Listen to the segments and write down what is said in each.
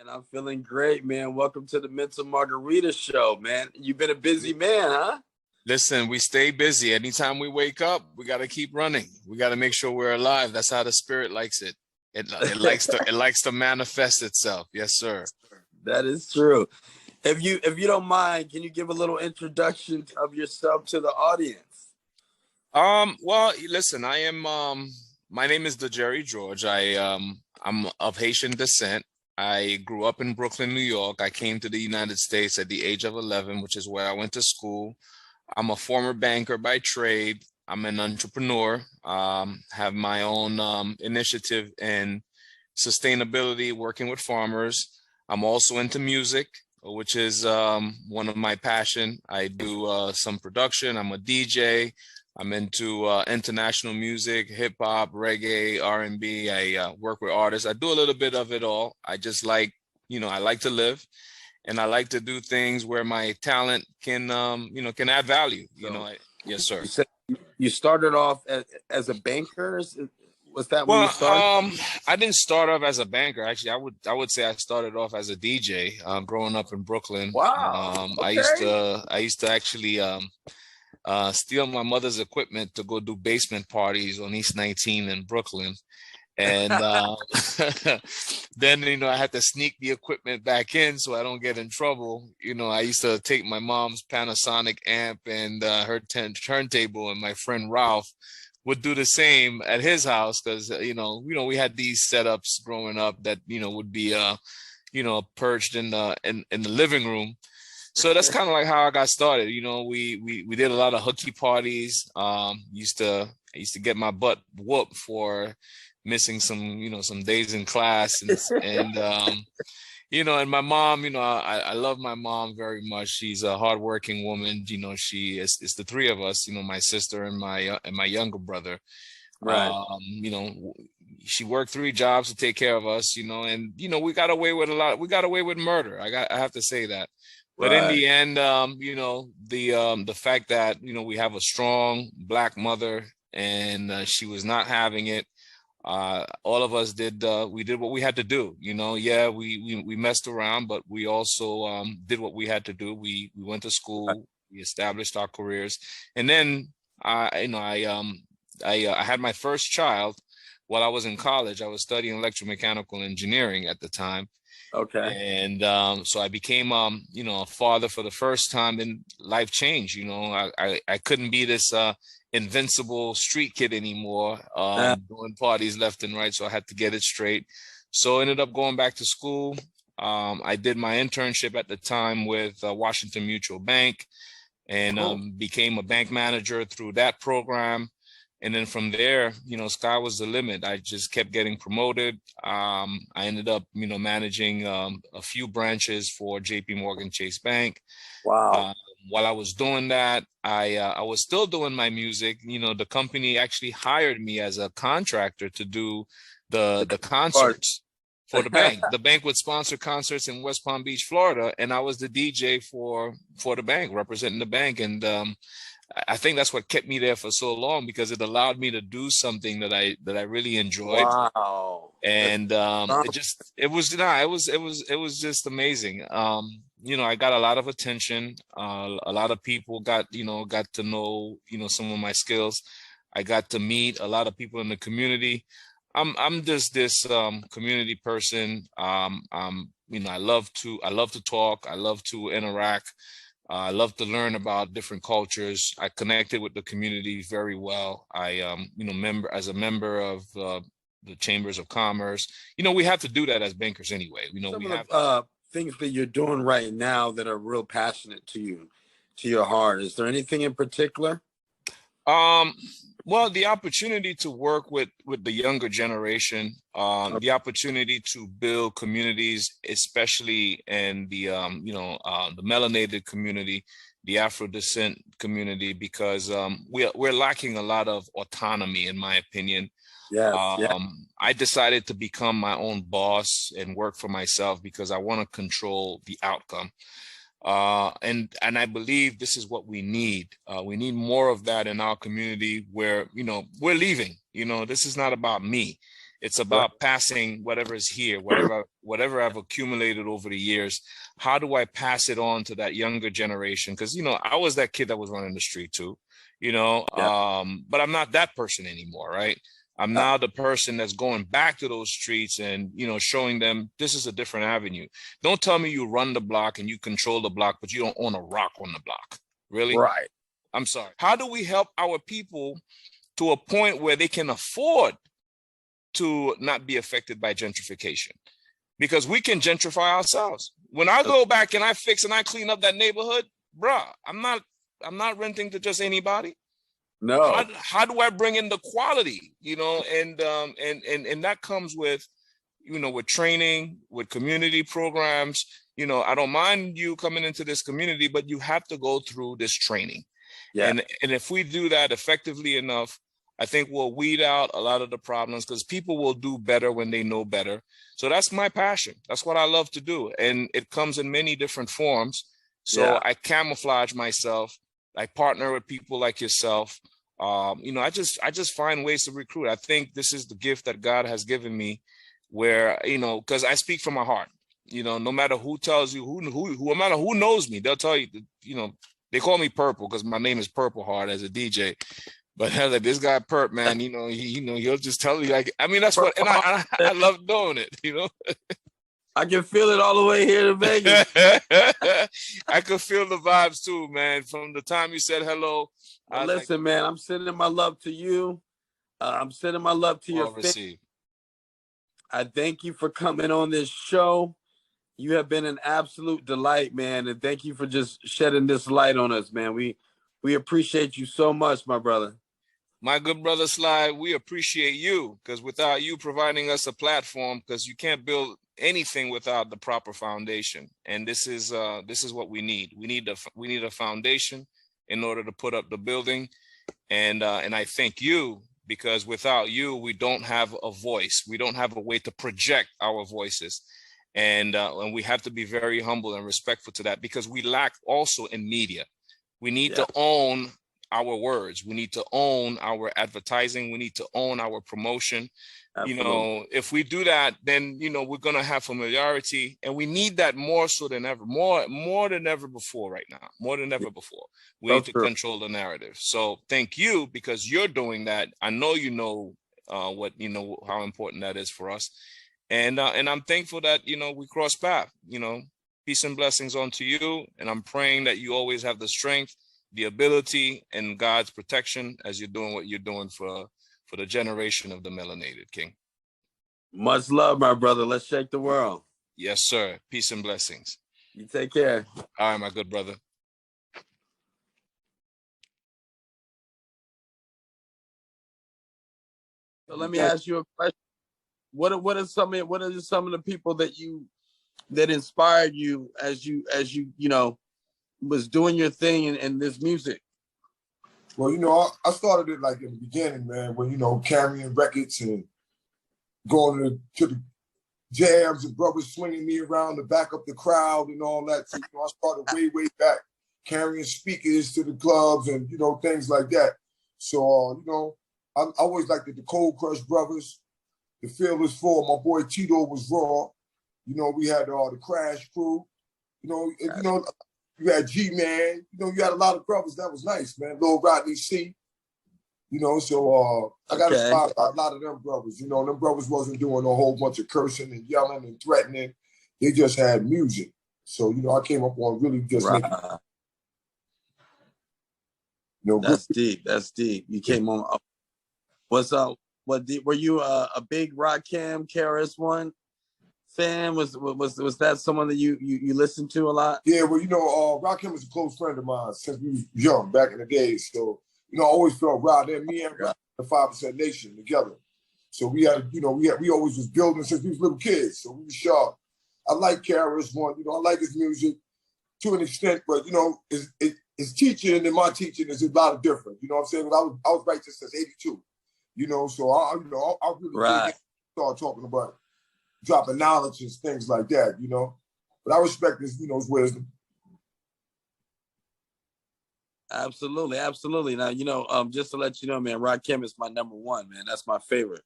And I'm feeling great, man. Welcome to the Mental Margarita Show, man. You've been a busy man, huh? Listen, we stay busy. Anytime we wake up, we got to keep running. We got to make sure we're alive. That's how the spirit likes it. It likes to manifest itself. Yes, sir. That is true. If you don't mind, can you give a little introduction of yourself to the audience? Well, listen, my name is Jerry George. I'm of Haitian descent. I grew up in Brooklyn, New York. I came to the United States at the age of 11, which is where I went to school. I'm a former banker by trade. I'm an entrepreneur. Have my own initiative in sustainability, working with farmers. I'm also into music, which is one of my passion. I do some production. I'm a DJ. I'm into international music, hip hop, reggae, R&B. I work with artists. I do a little bit of it all. I just I like to live, and I like to do things where my talent can add value. Yes, sir. You said you started off as a banker. Was that when you Well, started? I didn't start off as a banker. Actually, I would say I started off as a DJ. Growing up in Brooklyn, Wow. I used to actually steal my mother's equipment to go do basement parties on East 19 in Brooklyn. And then, I had to sneak the equipment back in so I don't get in trouble. I used to take my mom's Panasonic amp and her turntable, and my friend Ralph would do the same at his house because, we had these setups growing up that, would be, perched in the living room. So that's kind of like how I got started. We did a lot of hooky parties. I used to get my butt whooped for missing some days in class, and my mom, I love my mom very much. She's a hardworking woman. It's the three of us, my sister and my younger brother. Right. She worked three jobs to take care of us, and we got away with a lot. We got away with murder. I have to say that. But in the end, the fact that we have a strong Black mother, and she was not having it. All of us did. We did what we had to do. Yeah, we messed around, but we also did what we had to do. We went to school. We established our careers, and then I had my first child while I was in college. I was studying electromechanical engineering at the time. Okay. And so I became, a father for the first time, and life changed. I couldn't be this invincible street kid anymore, doing parties left and right. So I had to get it straight. So I ended up going back to school. I did my internship at the time with Washington Mutual Bank, and became a bank manager through that program. And then from there, sky was the limit. I just kept getting promoted. I ended up, managing a few branches for JP Morgan Chase Bank. Wow. While I was doing that, I was still doing my music. The company actually hired me as a contractor to do the concerts for the bank. The bank would sponsor concerts in West Palm Beach, Florida, and I was the DJ for the bank, representing the bank. And I think that's what kept me there for so long, because it allowed me to do something that I really enjoyed. Wow. And it was just amazing. I got a lot of attention. A lot of people got to know, some of my skills. I got to meet a lot of people in the community. I'm just this community person. I love to talk. I love to interact. I love to learn about different cultures. I connected with the community very well. I, as a member of the chambers of commerce. We have to do that as bankers anyway. Some of the things that you're doing right now that are real passionate to you, to your heart. Is there anything in particular? Well, the opportunity to work with the younger generation, the opportunity to build communities, especially in the the melanated community, the Afro descent community, because we're lacking a lot of autonomy, in my opinion. Yes, I decided to become my own boss and work for myself because I want to control the outcome. And I believe this is what we need. We need more of that in our community, where we're leaving. This is not about me. It's about passing whatever is here, whatever I've accumulated over the years. How do I pass it on to that younger generation? Because, you know, I was that kid that was running the street too, you know, but I'm not that person anymore, right? I'm now the person that's going back to those streets and, you know, showing them this is a different avenue. Don't tell me you run the block and you control the block, but you don't own a rock on the block. Really? Right. I'm sorry. How do we help our people to a point where they can afford to not be affected by gentrification? Because we can gentrify ourselves. When I go back and I fix and I clean up that neighborhood, bruh, I'm not renting to just anybody. No. How do I bring in the quality, you know, and that comes with, you know, with training, with community programs. You know, I don't mind you coming into this community, but you have to go through this training. Yeah. And if we do that effectively enough, I think we'll weed out a lot of the problems, because people will do better when they know better. So that's my passion. That's what I love to do. And it comes in many different forms. So I camouflage myself. I partner with people like yourself. You know, I just find ways to recruit. I think this is the gift that God has given me, where, you know, because I speak from my heart. You know, no matter who tells you, no matter who knows me, they'll tell you, you know, they call me Purple because my name is Purple Heart as a DJ. But like, this guy Perp, man, you know, he'll just tell you, like, I mean, that's what, and I love doing it, you know. I can feel it all the way here to Vegas. I could feel the vibes too, man. From the time you said hello. Well, listen, like, man, I'm sending my love to you. I'm sending my love to your family. I thank you for coming on this show. You have been an absolute delight, man. And thank you for just shedding this light on us, man. We appreciate you so much, my brother. My good brother Sly, we appreciate you, because without you providing us a platform, because you can't build anything without the proper foundation. And this is what we need. We need a foundation in order to put up the building. And I thank you, because without you, we don't have a voice. We don't have a way to project our voices. And we have to be very humble and respectful to that, because we lack also in media. We need to own our words. We need to own our advertising. We need to own our promotion. Absolutely. You know, if we do that, then, you know, we're going to have familiarity, and we need that more so than ever, more than ever before right now, more than ever before. We need to control the narrative. So thank you, because you're doing that. I know, you know, how important that is for us. And I'm thankful that, you know, we cross paths. You know, peace and blessings onto you. And I'm praying that you always have the strength, the ability, and God's protection as you're doing what you're doing for the generation of the melanated, King. Much love, my brother. Let's shake the world. Yes, sir. Peace and blessings. You take care. All right, my good brother. So let me ask you a question. What are some of the people that inspired you as you was doing your thing in this music? Well, you know, I started it like in the beginning, man, when, you know, carrying records and going to the jams and brothers swinging me around to back up the crowd and all that. So, you know, I started way back, carrying speakers to the clubs and, you know, things like that. So, you know, I always liked the Cold Crush Brothers, the Fearless Four. My boy Tito was raw. You know, we had the Crash Crew. You know, you had G-Man. You know, you had a lot of brothers. That was nice, man. Lil Rodney C. You know, so I got inspired by a lot of them brothers. You know, them brothers wasn't doing a whole bunch of cursing and yelling and threatening. They just had music. So, you know, I came up on really just making, you know, that's deep. That's deep. You came on. What's up? Were you a big Rakim, KRS-One fan? Was that someone that you listened to a lot? Yeah, well, you know, Rakim was a close friend of mine since we was young, back in the day. So, you know, I always felt Rod and me and the 5% Nation together. So we had, you know, we always was building since we was little kids. So we was sharp. I like KRS-One. You know, I like his music to an extent, but, you know, his teaching and my teaching is a lot of different. You know what I'm saying? I was right just since '82. You know, so I really start talking about dropping knowledge and things like that, you know. But I respect his, you know, his wisdom. Absolutely, absolutely. Now, just to let you know, man, Rakim is my number one, man. That's my favorite.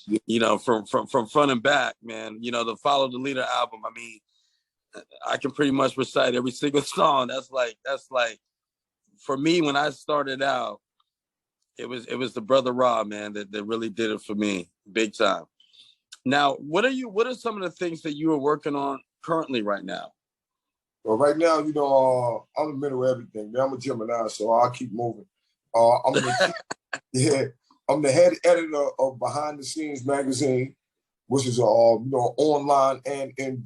Yeah. From front and back, man. The Follow the Leader album. I mean, I can pretty much recite every single song. That's like for me when I started out, it was the brother Ra, man, that really did it for me, big time. Now, what are some of the things that you are working on currently right now? Well, right now, I'm in the middle of everything, man. I'm a Gemini, so I'll keep moving. I'm the head editor of Behind the Scenes magazine, which is online and in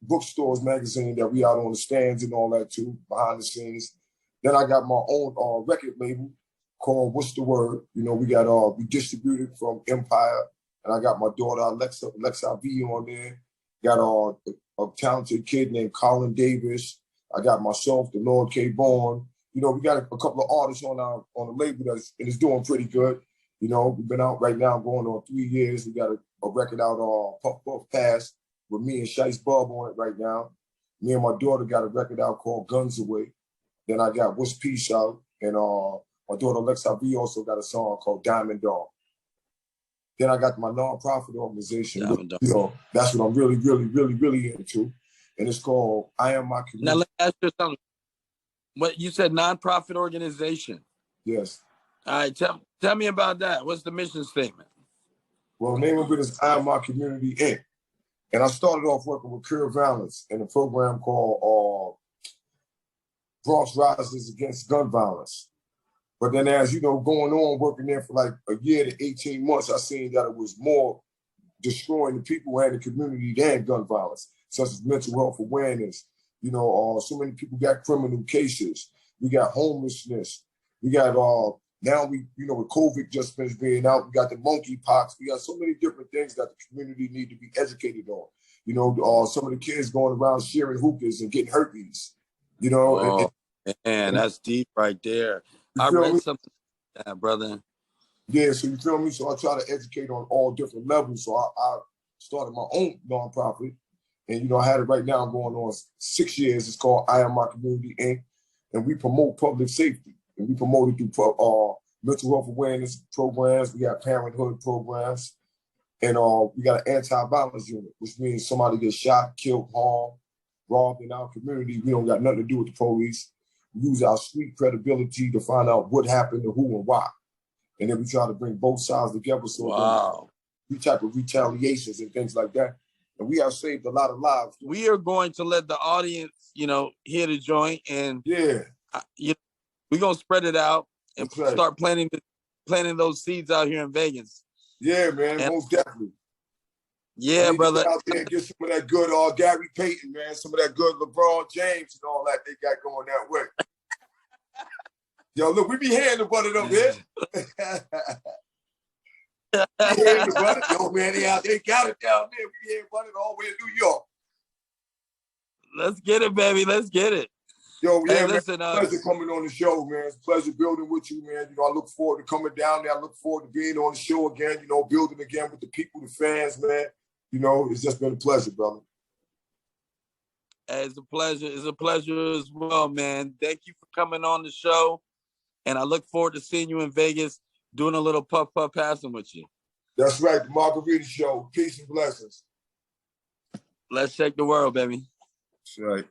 bookstores magazine that we out on the stands and all that too, behind the scenes. Then I got my own record label called What's the Word? We distributed from Empire, and I got my daughter Alexa V on there. Got a talented kid named Colin Davis. I got myself, the Lord K. Bourne. We got a couple of artists on the label and it's doing pretty good. We've been out right now going on 3 years. We got a record out, Puff Puff Pass, with me and Shice Bub on it right now. Me and my daughter got a record out called Guns Away. Then I got What's Peace out, and my daughter Alexa V also got a song called Diamond Dog. Then I got my nonprofit organization. That's what I'm really, really, really, really into. And it's called I Am My Community. Now, let me ask you something. What you said, nonprofit organization? Yes. All right, tell me about that. What's the mission statement? Well, the name of it is I Am My Community, Inc. And I started off working with Cure Violence in a program called Bronx Rises Against Gun Violence. But then as, going on, working there for like a year to 18 months, I seen that it was more destroying the people and the community than gun violence, such as mental health awareness. So many people got criminal cases. We got homelessness. We got, now with COVID just finished being out, we got the monkeypox. We got so many different things that the community need to be educated on. Some of the kids going around sharing hookahs and getting herpes, Man, that's deep right there. I read something like that, brother. Yeah, so you feel me? So I try to educate on all different levels. So I started my own nonprofit. And, I had it right now going on 6 years. It's called I Am My Community, Inc. And we promote public safety. And we promote it through mental health awareness programs. We got parenthood programs. And we got an anti-violence unit, which means somebody gets shot, killed, harmed, robbed in our community. We don't got nothing to do with the police. We use our street credibility to find out what happened to who and why. And then we try to bring both sides together. So we type of retaliations and things like that. And we have saved a lot of lives. We are going to let the audience, hear the joint. And we're going to spread it out and start planting those seeds out here in Vegas. Yeah, man, most definitely. Yeah, brother. Get out there and get some of that good Gary Payton, man. Some of that good LeBron James and all that they got going that way. Yo, look, we be hearing about it up here. Yo, man, they got it down there. We hearing about it all the way in New York. Let's get it, baby. Let's get it. Yo, yeah, hey, listen, man, pleasure coming on the show, man. It's a pleasure building with you, man. I look forward to coming down there. I look forward to being on the show again, building again with the people, the fans, man. It's just been a pleasure, brother. It's a pleasure. It's a pleasure as well, man. Thank you for coming on the show. And I look forward to seeing you in Vegas doing a little puff passing with you. That's right. The Margarita Show. Peace and blessings. Let's shake the world, baby. That's right.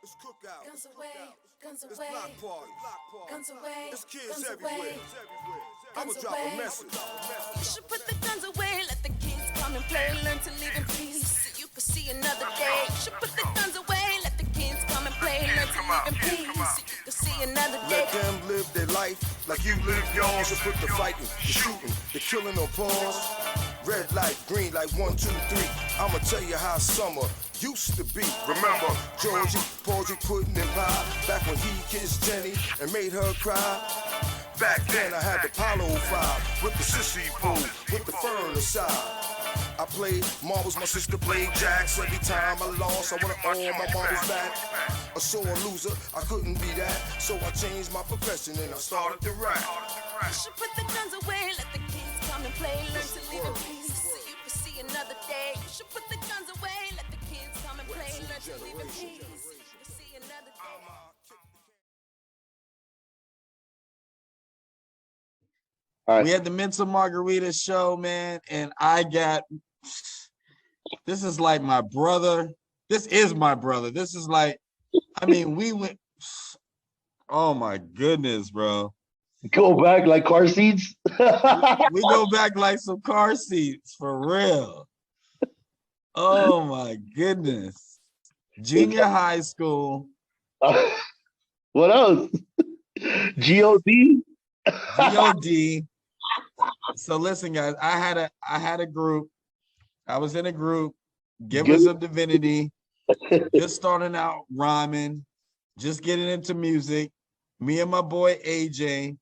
It's cookout. Guns away. Guns away. It's block party. Guns away. It's kids everywhere. I'ma drop a message. You should put the guns away. Let the kids come and play. Learn to live in peace so you can see another day. You should put the guns away. Let the kids come and play. Learn to live in peace so you can see another day. Let them live their life like you live yours. You put the fighting, the shooting, the killing on pause. Red light, green light, 1, 2, 3. I'ma tell you how summer used to be. Remember, Georgie, Porgy, pudding and pie. Back when he kissed Jenny and made her cry. Back then I had the Apollo 5 with the sissy pole, with the fern aside. I played marbles, my sister played jacks. Every time I lost, I wanted all my marbles back. A sore loser, I couldn't be that. So I changed my profession and I started to rap. You should put the guns away, let the kids come and play. Learn to live in peace so you can see another day. You should put the guns away, let the kids come and play. Learn to live in peace. We had the Mental Margarita show, man, and this is like my brother. This is my brother. This is like, I mean, we went, oh my goodness, bro. Go back like car seats? We go back like some car seats, for real. Oh my goodness. Junior high school. What else? G.O.D.? G.O.D. So listen, guys, I had a group. I was in a group, Givers of Divinity, just starting out rhyming, just getting into music. Me and my boy AJ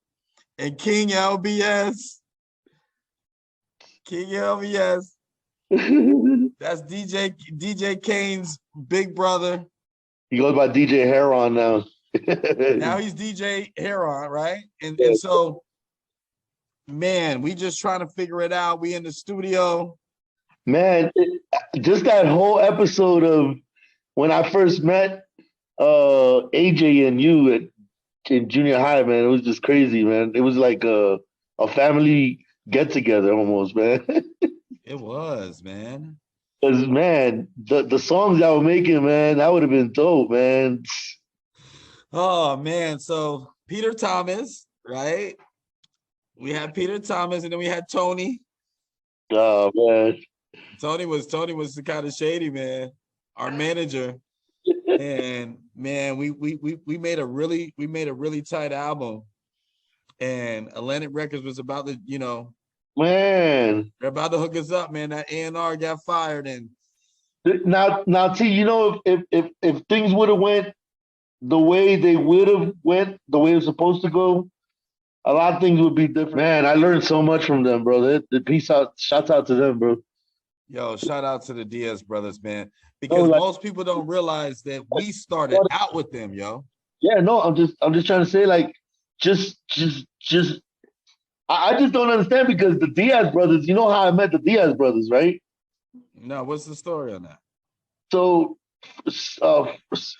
and King LBS. King LBS. That's DJ Kane's big brother. He goes by DJ Heron now. Now he's DJ Heron, right? And so, man, we just trying to figure it out. We in the studio. Man, just that whole episode of when I first met AJ and you in junior high, man, it was just crazy, man. It was like a family get together almost, man. It was, man. Because, man, the songs that were making, man, that would have been dope, man. Oh, man. So Peter Thomas, right? We had Peter Thomas, and then we had Tony. Oh, man. Tony was the kind of shady, man, our manager. And man, we made a really tight album. And Atlantic Records was about to, man, they're about to hook us up, man. That A&R got fired, and now T, if things would have went the way they would have went, the way it was supposed to go, a lot of things would be different. Man, I learned so much from them, bro. Peace out, shouts out to them, bro. Yo, shout out to the Diaz brothers, man. Because most people don't realize that we started out with them, yo. Yeah, no, I'm just trying to say, like, I just don't understand, because the Diaz brothers, you know how I met the Diaz brothers, right? No, what's the story on that? So,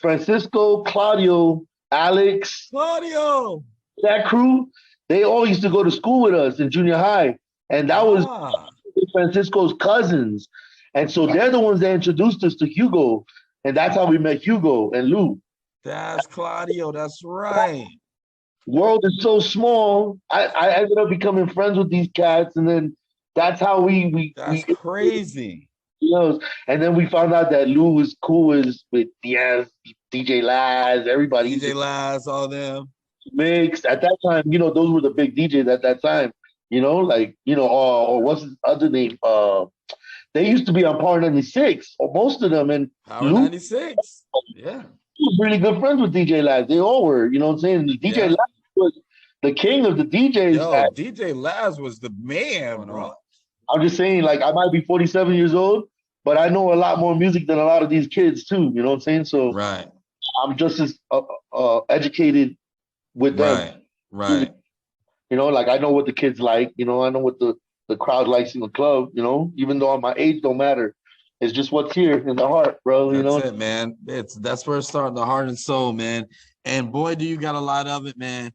Francisco, Claudio, Alex, that crew, they all used to go to school with us in junior high, and that was Francisco's cousins. And so they're the ones that introduced us to Hugo, and that's how we met Hugo and Lou. That's Claudio, that's right. World is so small. I ended up becoming friends with these cats, and then that's how we crazy. And then we found out that Lou was cool with Diaz, DJ Laz, everybody. DJ Laz, all them. Mixed. At that time, those were the big DJs at that time. Or what's his other name? They used to be on Power 96, or most of them. And Power 96. Yeah. He was really good friends with DJ Laz. They all were, you know what I'm saying? The DJ Laz was the king of the DJs. Yo, DJ Laz was the man, bro. I'm just saying, like, I might be 47 years old, but I know a lot more music than a lot of these kids too. You know what I'm saying? So right. I'm just as educated with them. Right. Like, I know what the kids like. I know what the crowd likes in the club. Even though my age don't matter. It's just what's here in the heart, bro. That's it, man. That's where it started, the heart and soul, man. And boy, do you got a lot of it, man.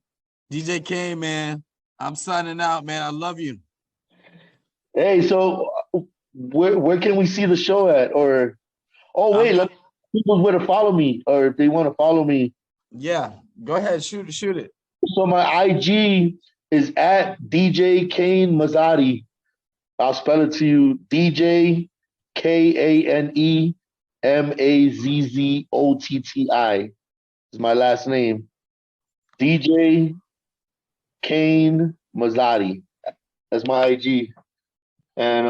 DJ Kane, man. I'm signing out, man. I love you. Hey, so where can we see the show at? Or let people where to follow me, or if they want to follow me. Yeah, go ahead, shoot it. So my IG is at DJ Kane Mazzotti. I'll spell it to you. DJ KaneMazzotti is my last name. DJ Kane Mazzotti. That's my IG. And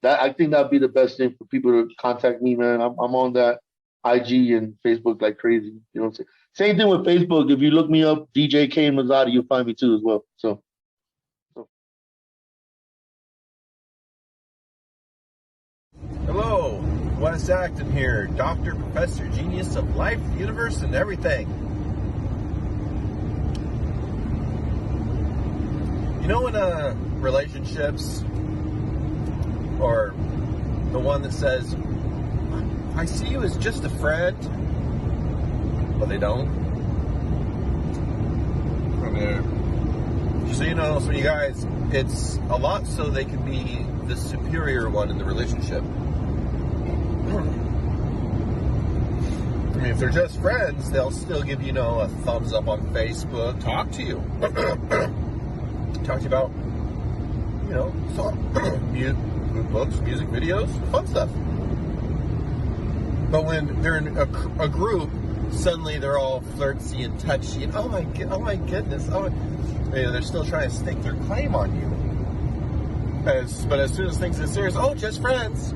I think that'd be the best thing for people to contact me, man. I'm on that IG and Facebook like crazy. You know what I'm saying? Same thing with Facebook. If you look me up, DJ Kane Mazzotti, you'll find me too as well. So. Hello, Wes Acton here, Doctor, Professor, Genius of Life, the Universe, and everything. In relationships, or the one that says, I see you as just a friend, but they don't. So, you know, so you guys, it's a lot so they can be the superior one in the relationship. I mean, if they're just friends, they'll still give you, a thumbs up on Facebook, talk to you. Talk to you about, books, music, videos, fun stuff. But when they're in a group, suddenly they're all flirty and touchy and oh my goodness, they're still trying to stake their claim on you. But as soon as things get serious, just friends.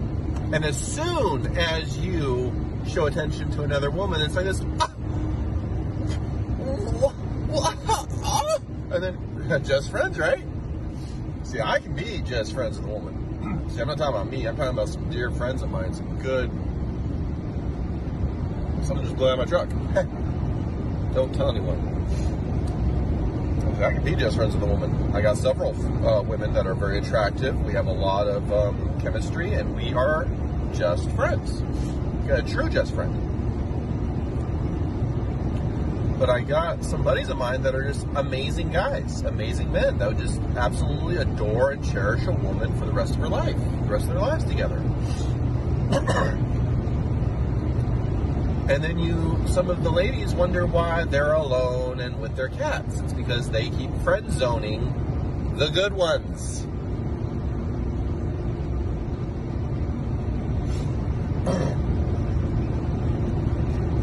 And as soon as you show attention to another woman, it's like this, and then just friends, right? See, I can be just friends with a woman. See, I'm not talking about me. I'm talking about some dear friends of mine, some good. Someone just blew out my truck. Don't tell anyone. I can be just friends with a woman. I got several women that are very attractive. We have a lot of chemistry, and we are just friends. A true just friend. But I got some buddies of mine that are just amazing guys, amazing men that would just absolutely adore and cherish a woman for the rest of her life, the rest of their lives together. And then some of the ladies wonder why they're alone and with their cats. It's because they keep friend zoning the good ones.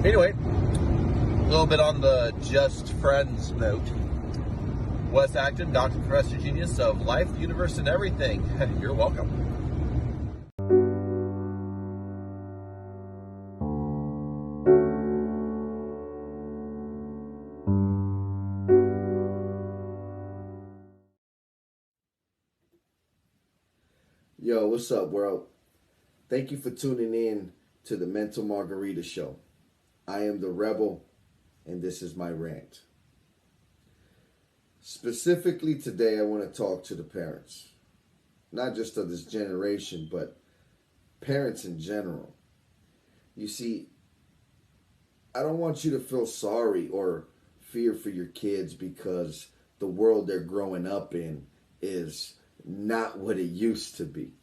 Anyway, a little bit on the just friends note. Wes Acton, Dr. Professor Genius of Life, the Universe, and Everything. You're welcome. Yo, what's up, world? Thank you for tuning in to the Mental Margarita Show. I am the Rebel, and this is my rant. Specifically today, I want to talk to the parents. Not just of this generation, but parents in general. You see, I don't want you to feel sorry or fear for your kids because the world they're growing up in is not what it used to be.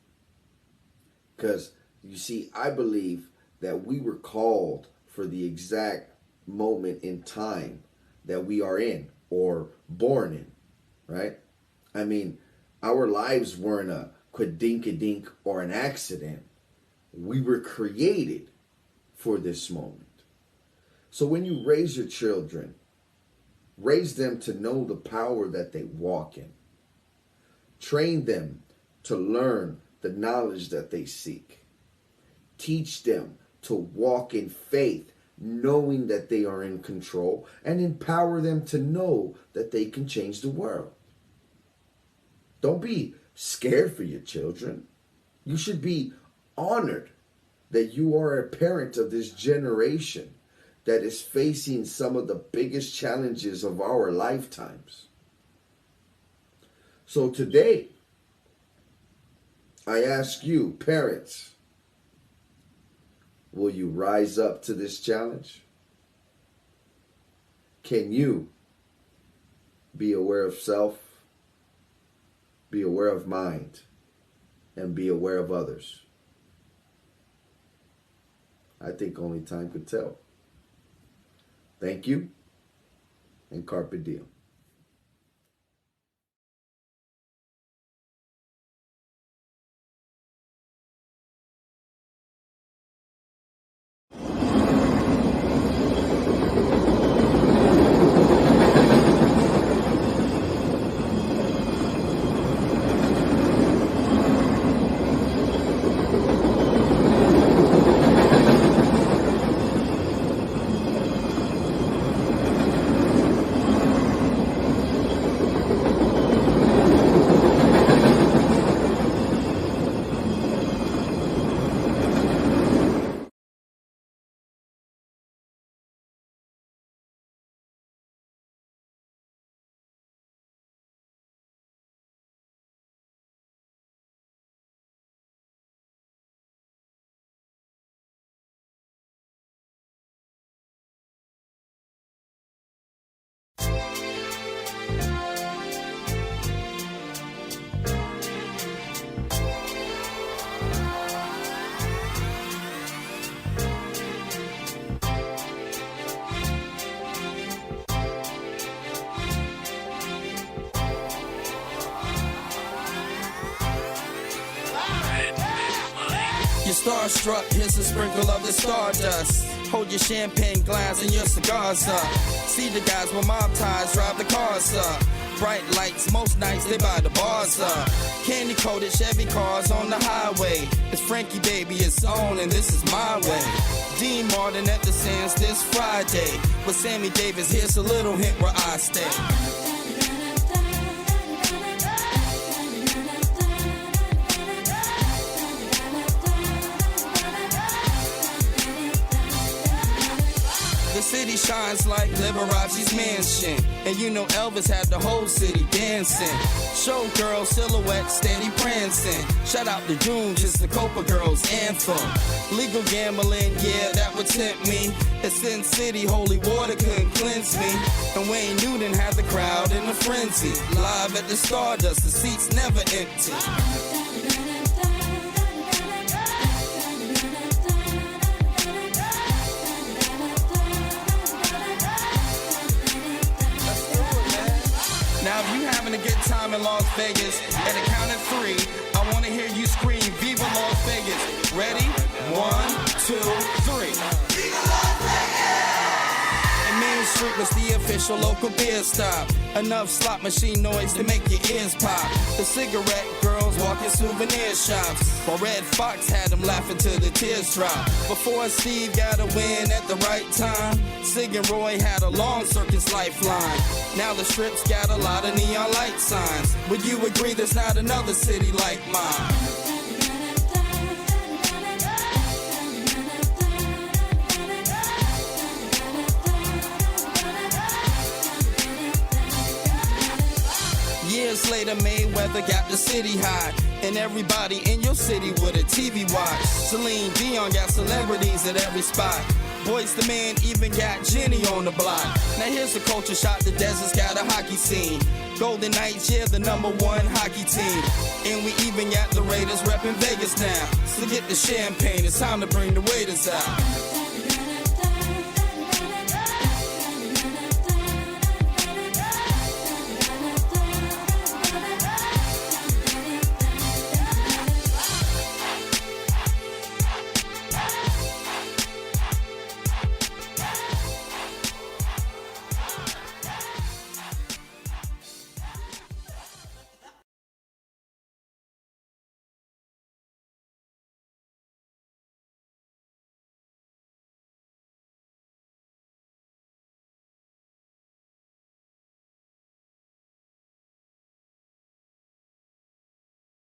Because, you see, I believe that we were called for the exact moment in time that we are in or born in, right? I mean, our lives weren't a quadink-a-dink or an accident. We were created for this moment. So when you raise your children, raise them to know the power that they walk in. Train them to learn the knowledge that they seek. Teach them to walk in faith, knowing that they are in control, and empower them to know that they can change the world. Don't be scared for your children. You should be honored that you are a parent of this generation that is facing some of the biggest challenges of our lifetimes. So today, I ask you, parents, will you rise up to this challenge? Can you be aware of self, be aware of mind, and be aware of others? I think only time could tell. Thank you, and carpe diem. you're starstruck, here's a sprinkle of the stardust. Hold your champagne glass and your cigars up. See the guys with mob ties drive the cars up. Bright lights, most nights they buy the bars up. Candy coated Chevy cars on the highway. It's Frankie baby, it's on and this is my way. Dean Martin at the Sands this Friday. With Sammy Davis, here's a little hint where I stay. The city shines like Liberace's mansion. And you know Elvis had the whole city dancing. Showgirl silhouette steady prancing. Shout out to June, just the Copa Girls anthem. Legal gambling, yeah, that would tempt me. It's Sin City, holy water couldn't cleanse me. And Wayne Newton had the crowd in a frenzy. Live at the Stardust, the seats never empty. Now if you having a good time in Las Vegas, at the count of 3, I want to hear you scream, Viva Las Vegas. Ready? 1, 2, 3. Viva Las Vegas! And Main Street was the official local beer stop. Enough slot machine noise to make your ears pop. The cigarette girls walking souvenir shops, while Red Fox had them laughing till the tears drop. Before Steve got a win at the right time, Sig and Roy had a long circus lifeline. Now the Strip's got a lot of neon light signs. Would you agree there's not another city like mine? Years later, Mayweather got the city hot, and everybody in your city with a TV watch. Celine Dion got celebrities at every spot. Boys the Man even got Jenny on the block. Now here's the culture shot, the desert's got a hockey scene. Golden Knights, yeah, the #1 hockey team. And we even got the Raiders repping Vegas now. So get the champagne, it's time to bring the waiters out.